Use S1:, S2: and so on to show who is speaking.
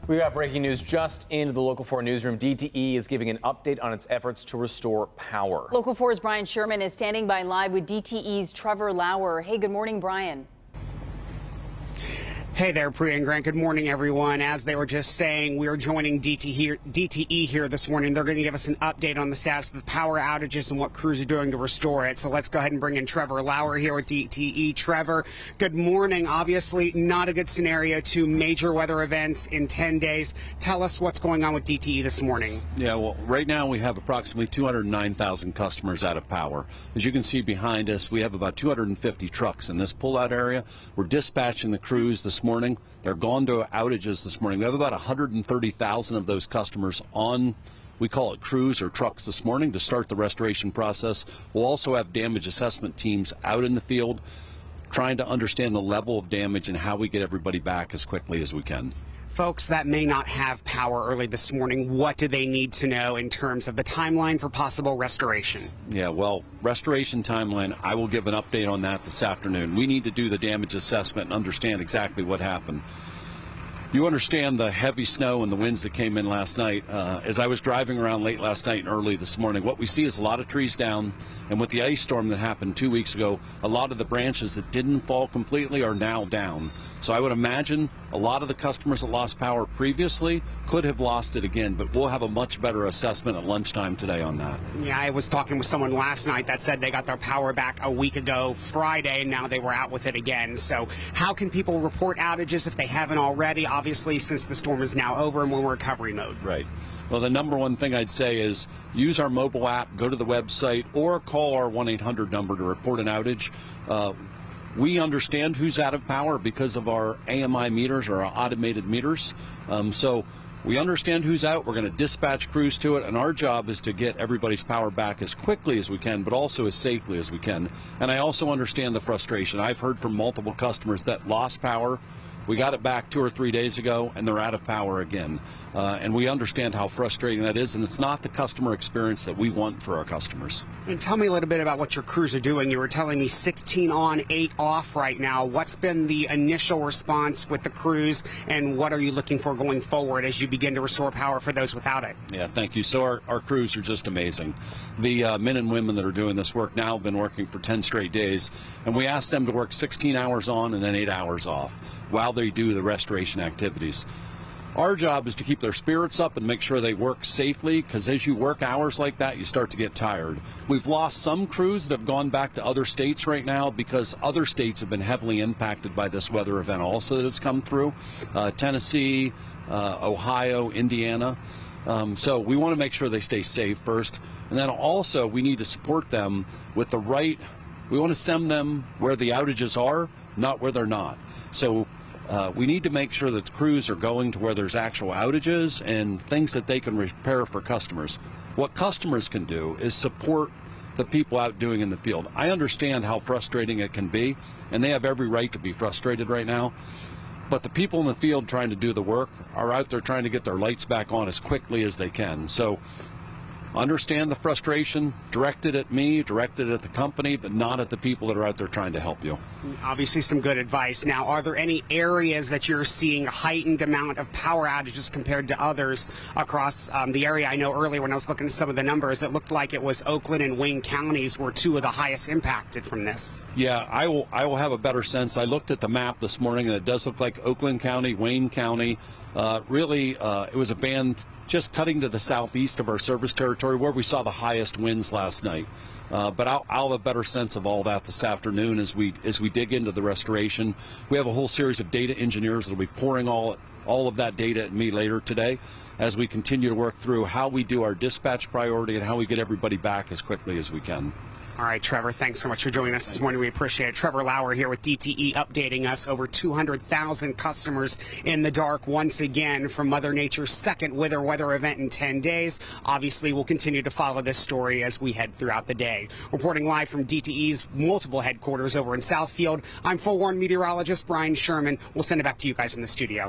S1: We got breaking news just into the Local 4 newsroom. DTE is giving an update on its efforts to restore power.
S2: Local 4's Brian Sherman is standing by live with DTE's Trevor Lauer. Hey, good morning, Brian.
S3: Hey there, Priya and Grant. Good morning, everyone. As they were just saying, we are joining DTE here this morning. They're going to give us an update on the status of the power outages and what crews are doing to restore it. So let's go ahead and bring in Trevor Lauer here with DTE. Trevor, good morning. Obviously, not a good scenario. 2 major weather events in 10 days. Tell us what's going on with DTE this morning.
S4: Yeah, well, right now we have approximately 209,000 customers out of power. As you can see behind us, we have about 250 trucks in this pullout area. We're dispatching the crews this morning. They're gone to outages this morning. We have about 130,000 of those customers on, we call it crews or trucks this morning to start the restoration process. We'll also have damage assessment teams out in the field trying to understand the level of damage and how we get everybody back as quickly as we can.
S3: Folks that may not have power early this morning, what do they need to know in terms of the timeline for possible restoration?
S4: Yeah, well, restoration timeline, I will give an update on that this afternoon. We need to do the damage assessment and understand exactly what happened. You understand the heavy snow and the winds that came in last night. As I was driving around late last night and early this morning, what we see is a lot of trees down, and with the ice storm that happened 2 weeks ago, a lot of the branches that didn't fall completely are now down. So I would imagine a lot of the customers that lost power previously could have lost it again, but we'll have a much better assessment at lunchtime today on that.
S3: Yeah, I was talking with someone last night that said they got their power back a week ago Friday, and now they were out with it again. So how can people report outages if they haven't already? Obviously, since the storm is now over and we're in recovery mode.
S4: Right. Well, the number one thing I'd say is use our mobile app, go to the website, or call our 1-800 number to report an outage. We understand who's out of power because of our AMI meters or our automated meters. So we understand who's out. We're going to dispatch crews to it, and our job is to get everybody's power back as quickly as we can, but also as safely as we can. And I also understand the frustration. I've heard from multiple customers that lost power. We got it back 2 or 3 days ago, and they're out of power again. And we understand how frustrating that is, and it's not the customer experience that we want for our customers.
S3: And tell me a little bit about what your crews are doing. You were telling me 16 on, 8 off right now. What's been the initial response with the crews, and what are you looking for going forward as you begin to restore power for those without it?
S4: Yeah, thank you. So our crews are just amazing. The men and women that are doing this work now have been working for 10 straight days, and we asked them to work 16 hours on and then 8 hours off while they do the restoration activities. Our job is to keep their spirits up and make sure they work safely, because as you work hours like that, you start to get tired. We've lost some crews that have gone back to other states right now because other states have been heavily impacted by this weather event also that has come through. Tennessee, Ohio, Indiana. So we want to make sure they stay safe first. And then also we need to support them with the right, we want to send them where the outages are, not where they're not. So we need to make sure that the crews are going to where there's actual outages and things that they can repair for customers. What customers can do is support the people out doing in the field. I understand how frustrating it can be, and they have every right to be frustrated right now. But the people in the field trying to do the work are out there trying to get their lights back on as quickly as they can. So understand the frustration, direct it at me, direct it at the company, but not at the people that are out there trying to help you.
S3: Obviously some good advice. Now, are there any areas that you're seeing a heightened amount of power outages compared to others across the area? I know earlier when I was looking at some of the numbers, it looked like it was Oakland and Wayne counties were 2 of the highest impacted from this.
S4: Yeah, I will have a better sense. I looked at the map this morning, and it does look like Oakland County, Wayne County. It was a band just cutting to the southeast of our service territory where we saw the highest winds last night. But I'll have a better sense of all that this afternoon as we dig into the restoration. We have a whole series of data engineers that will be pouring all of that data at me later today as we continue to work through how we do our dispatch priority and how we get everybody back as quickly as we can.
S3: All right, Trevor, thanks so much for joining us this morning. We appreciate it. Trevor Lauer here with DTE updating us. Over 200,000 customers in the dark once again from Mother Nature's second weather event in 10 days. Obviously, we'll continue to follow this story as we head throughout the day. Reporting live from DTE's multiple headquarters over in Southfield, I'm forewarned meteorologist Brian Sherman. We'll send it back to you guys in the studio.